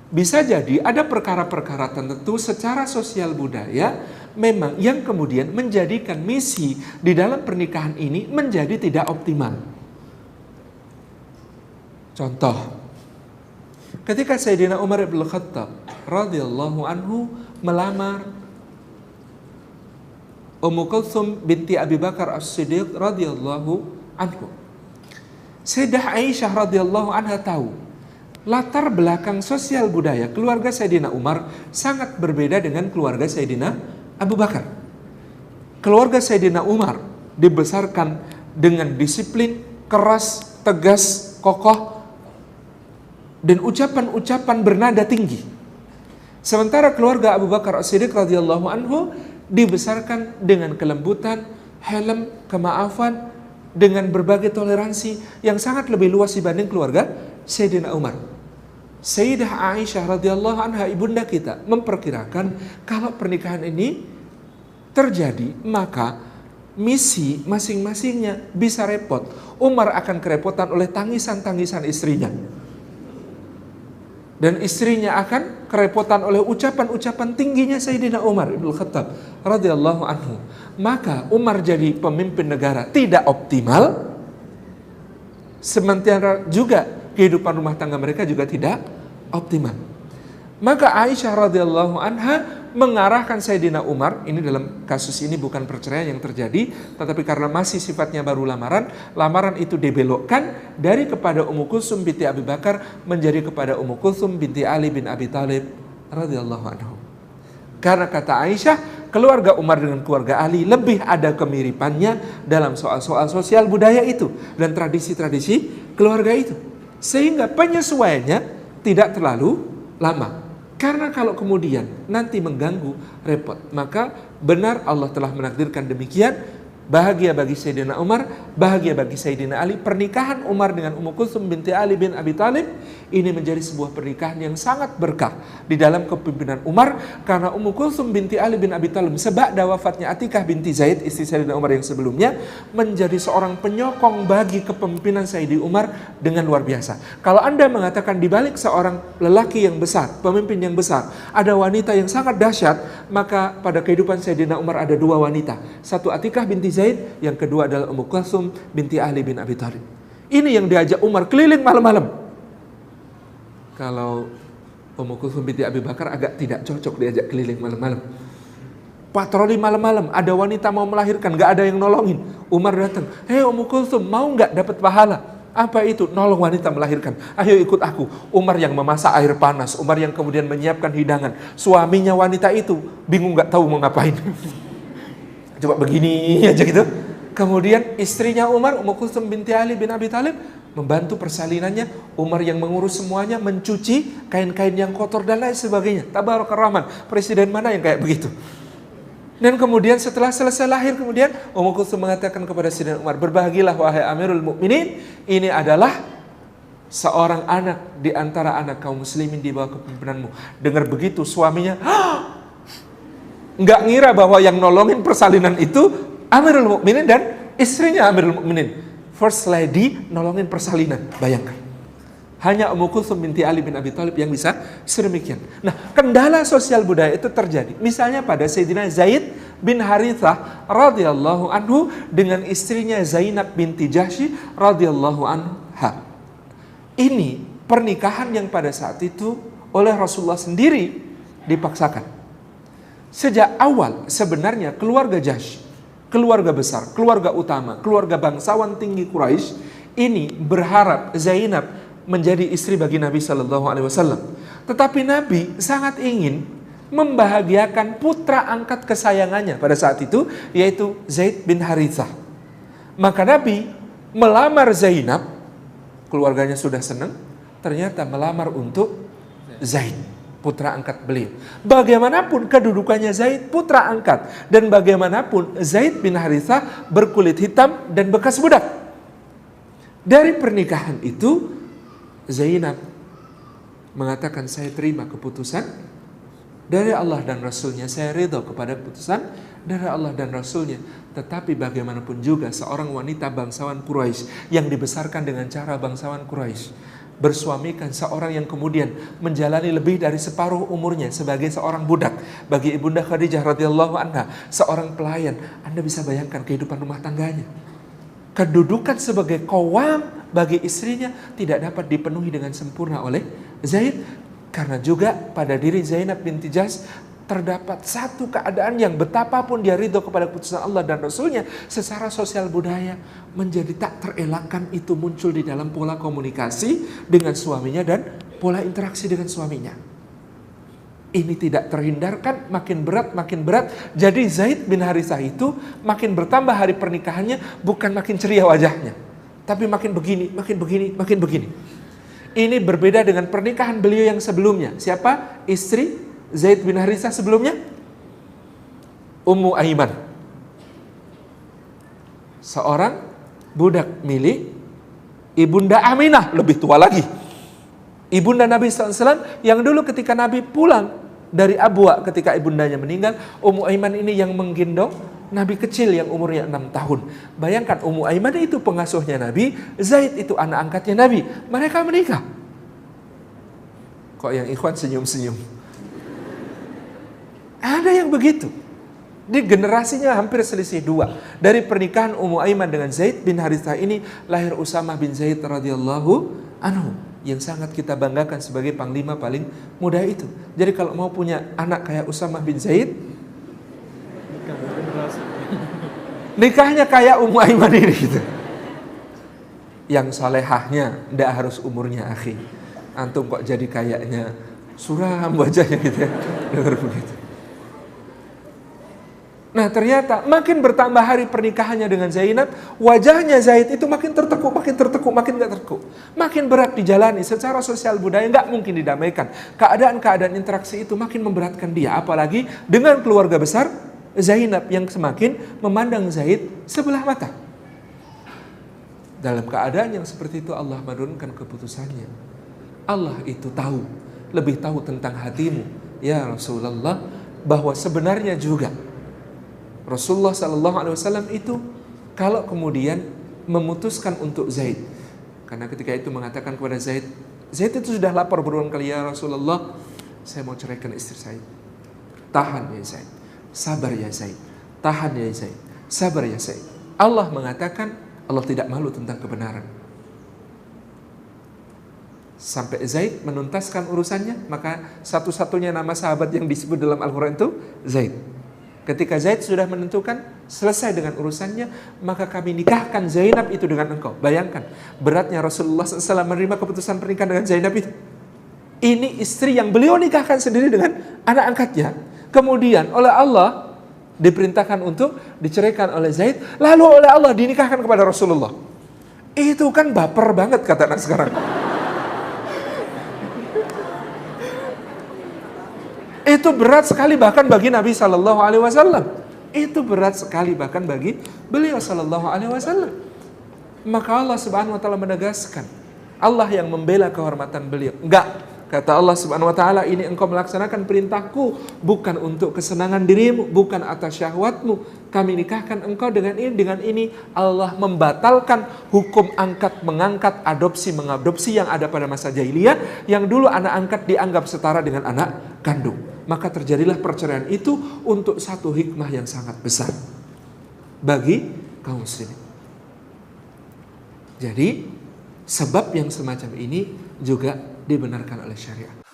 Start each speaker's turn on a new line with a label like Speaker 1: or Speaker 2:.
Speaker 1: bisa jadi ada perkara-perkara tertentu secara sosial budaya memang yang kemudian menjadikan misi di dalam pernikahan ini menjadi tidak optimal. Contoh, ketika Sayyidina Umar bin Khattab radhiyallahu anhu melamar Ummu Kulthum binti Abi Bakar As-Siddiq radhiyallahu anhu, Sayyidah Aisyah radhiyallahu anha tahu latar belakang sosial budaya keluarga Sayyidina Umar sangat berbeda dengan keluarga Sayyidina Abu Bakar. Keluarga Sayyidina Umar dibesarkan dengan disiplin, keras, tegas, kokoh, dan ucapan-ucapan bernada tinggi. Sementara keluarga Abu Bakar As-Siddiq radhiyallahu anhu dibesarkan dengan kelembutan, helm, kemaafan, dengan berbagai toleransi yang sangat lebih luas dibanding keluarga Sayyidina Umar. Sayyidah Aisyah radhiyallahu anha, ibunda kita, memperkirakan kalau pernikahan ini terjadi, maka misi masing-masingnya bisa repot. Umar akan kerepotan oleh tangisan-tangisan istrinya, dan istrinya akan kerepotan oleh ucapan-ucapan tingginya Sayyidina Umar ibn Khattab radhiyallahu anhu. Maka Umar jadi pemimpin negara tidak optimal, sementara juga kehidupan rumah tangga mereka juga tidak optimal. Maka Aisyah radhiyallahu anha mengarahkan Sayyidina Umar, ini dalam kasus ini bukan perceraian yang terjadi, tetapi karena masih sifatnya baru lamaran, lamaran itu dibelokkan dari kepada Ummu Kulthum binti Abi Bakar menjadi kepada Ummu Kulthum binti Ali bin Abi Thalib radhiyallahu anhu. Karena kata Aisyah, keluarga Umar dengan keluarga Ali lebih ada kemiripannya dalam soal-soal sosial budaya itu dan tradisi-tradisi keluarga itu, sehingga penyesuaiannya tidak terlalu lama. Karena kalau kemudian nanti mengganggu, repot. Maka benar Allah telah menakdirkan demikian. Bahagia bagi Sayyidina Umar, bahagia bagi Sayyidina Ali. Pernikahan Umar dengan Ummu Kulthum binti Ali bin Abi Thalib ini menjadi sebuah pernikahan yang sangat berkah di dalam kepemimpinan Umar. Karena Ummu Kulthum binti Ali bin Abi Thalib seba'da wafatnya Atikah binti Zaid, istri Sayyidina Umar yang sebelumnya, menjadi seorang penyokong bagi kepemimpinan Sayyidina Umar dengan luar biasa. Kalau Anda mengatakan di balik seorang lelaki yang besar, pemimpin yang besar, ada wanita yang sangat dahsyat, maka pada kehidupan Sayyidina Umar ada dua wanita. Satu Atikah binti Zaid, yang kedua adalah Ummu Kulthum binti Ali bin Abi Thalib. Ini yang diajak Umar keliling malam-malam. Kalau Ummu Kulthum binti Abi Bakar agak tidak cocok diajak keliling malam-malam. Patroli malam-malam, ada wanita mau melahirkan, gak ada yang nolongin. Umar datang, hei Ummu Kulthum, mau gak dapat pahala? Apa itu? Nolong wanita melahirkan. Ayo ikut aku. Umar yang memasak air panas, Umar yang kemudian menyiapkan hidangan. Suaminya wanita itu bingung gak tahu mau ngapain. Coba begini aja gitu. Kemudian istrinya Umar, Ummu Kulthum binti Ali bin Abi Thalib, membantu persalinannya. Umar yang mengurus semuanya, mencuci kain-kain yang kotor dan lain sebagainya. Tabarakar Rahman, presiden mana yang kayak begitu? Dan kemudian setelah selesai lahir, kemudian Ummu Kulthum mengatakan kepada Sayyidina Umar, berbahagialah wahai Amirul Mukminin, ini adalah seorang anak di antara anak kaum muslimin di bawah kepemimpinanmu. Dengar begitu suaminya, nggak ngira bahwa yang nolongin persalinan itu Amirul Mukminin dan istrinya Amirul Mukminin. First lady nolongin persalinan, bayangkan. Hanya Ummu Kulthum binti Ali bin Abi Thalib yang bisa sedemikian. Nah, kendala sosial budaya itu terjadi. Misalnya pada Sayyidina Zaid bin Harithah radhiyallahu anhu dengan istrinya Zainab binti Jahsy radhiyallahu anha. Ini pernikahan yang pada saat itu oleh Rasulullah sendiri dipaksakan. Sejak awal sebenarnya keluarga Jahsy, keluarga besar, keluarga utama, keluarga bangsawan tinggi Quraisy ini berharap Zainab menjadi istri bagi Nabi Shallallahu Alaihi Wasallam. Tetapi Nabi sangat ingin membahagiakan putra angkat kesayangannya pada saat itu, yaitu Zaid bin Harithah. Maka Nabi melamar Zainab, keluarganya sudah senang, ternyata melamar untuk Zaid, putra angkat beliau. Bagaimanapun kedudukannya Zaid putra angkat, dan bagaimanapun Zaid bin Harithah berkulit hitam dan bekas budak. Dari pernikahan itu Zainab mengatakan, saya terima keputusan dari Allah dan Rasulnya, saya ridho kepada keputusan dari Allah dan Rasulnya. Tetapi bagaimanapun juga seorang wanita bangsawan Quraisy yang dibesarkan dengan cara bangsawan Quraisy, bersuamikan seorang yang kemudian menjalani lebih dari separuh umurnya sebagai seorang budak. Bagi Ibunda Khadijah radhiyallahu anha, seorang pelayan, Anda bisa bayangkan kehidupan rumah tangganya. Kedudukan sebagai qawwam bagi istrinya tidak dapat dipenuhi dengan sempurna oleh Zaid, karena juga pada diri Zainab binti Jahsy terdapat satu keadaan yang betapapun dia ridho kepada keputusan Allah dan Rasulnya, secara sosial budaya menjadi tak terelakkan itu muncul di dalam pola komunikasi dengan suaminya dan pola interaksi dengan suaminya. Ini tidak terhindarkan, makin berat. Jadi Zaid bin Harithah itu makin bertambah hari pernikahannya, bukan makin ceria wajahnya, tapi makin begini. Ini berbeda dengan pernikahan beliau yang sebelumnya. Siapa? Istri Zaid bin Harithah sebelumnya? Ummu Aiman, seorang budak milik Ibunda Aminah, lebih tua lagi, ibunda Nabi SAW, yang dulu ketika Nabi pulang dari Abwa ketika ibundanya meninggal, Ummu Aiman ini yang menggendong Nabi kecil yang umurnya 6 tahun. Bayangkan, Ummu Aiman itu pengasuhnya Nabi, Zaid itu anak angkatnya Nabi. Mereka menikah. Kok yang ikhwan senyum-senyum? Ada yang begitu. Di generasinya hampir selisih 2. Dari pernikahan Ummu Aiman dengan Zaid bin Harithah ini lahir Usamah bin Zaid radhiyallahu anhu, yang sangat kita banggakan sebagai panglima paling muda itu. Jadi kalau mau punya anak kayak Usamah bin Zaid, nikahnya kayak Ummu Aiman ini gitu. Yang salehahnya ndak harus umurnya, akhi. Antum kok jadi kayaknya suram wajahnya gitu ya. Dengar begitu. Nah, ternyata makin bertambah hari pernikahannya dengan Zainab, wajahnya Zaid itu makin tertekuk, makin gak tertekuk. Makin berat dijalani, secara sosial budaya gak mungkin didamaikan. Keadaan-keadaan interaksi itu makin memberatkan dia, apalagi dengan keluarga besar Zainab yang semakin memandang Zaid sebelah mata. Dalam keadaan yang seperti itu Allah menurunkan keputusannya. Allah itu tahu, lebih tahu tentang hatimu, ya Rasulullah, bahwa sebenarnya juga Rasulullah SAW itu kalau kemudian memutuskan untuk Zaid, karena ketika itu mengatakan kepada Zaid itu sudah lapor berulang kali, ya Rasulullah, saya mau ceraikan istri saya. Tahan ya Zaid, sabar ya Zaid, tahan ya Zaid, sabar ya Zaid. Allah mengatakan, Allah tidak malu tentang kebenaran. Sampai Zaid menuntaskan urusannya, maka satu-satunya nama sahabat yang disebut dalam Al-Quran itu Zaid. Ketika Zaid sudah menentukan selesai dengan urusannya, maka kami nikahkan Zainab itu dengan engkau. Bayangkan beratnya Rasulullah SAW menerima keputusan pernikahan dengan Zainab itu. Ini istri yang beliau nikahkan sendiri dengan anak angkatnya. Kemudian oleh Allah diperintahkan untuk diceraikan oleh Zaid, lalu oleh Allah dinikahkan kepada Rasulullah. Itu kan baper banget kata anak sekarang. Itu berat sekali bahkan bagi Nabi Sallallahu Alaihi Wasallam. Itu berat sekali bahkan bagi beliau Sallallahu Alaihi Wasallam. Maka Allah Subhanahu Wa Taala menegaskan, Allah yang membela kehormatan beliau. Enggak, kata Allah Subhanahu Wa Taala, ini engkau melaksanakan perintahku bukan untuk kesenangan dirimu, bukan atas syahwatmu. Kami nikahkan engkau dengan ini. Allah membatalkan hukum angkat mengangkat, adopsi mengadopsi yang ada pada masa jahiliyah, yang dulu anak angkat dianggap setara dengan anak kandung. Maka terjadilah perceraian itu untuk satu hikmah yang sangat besar bagi kaum muslimin. Jadi sebab yang semacam ini juga dibenarkan oleh syariat.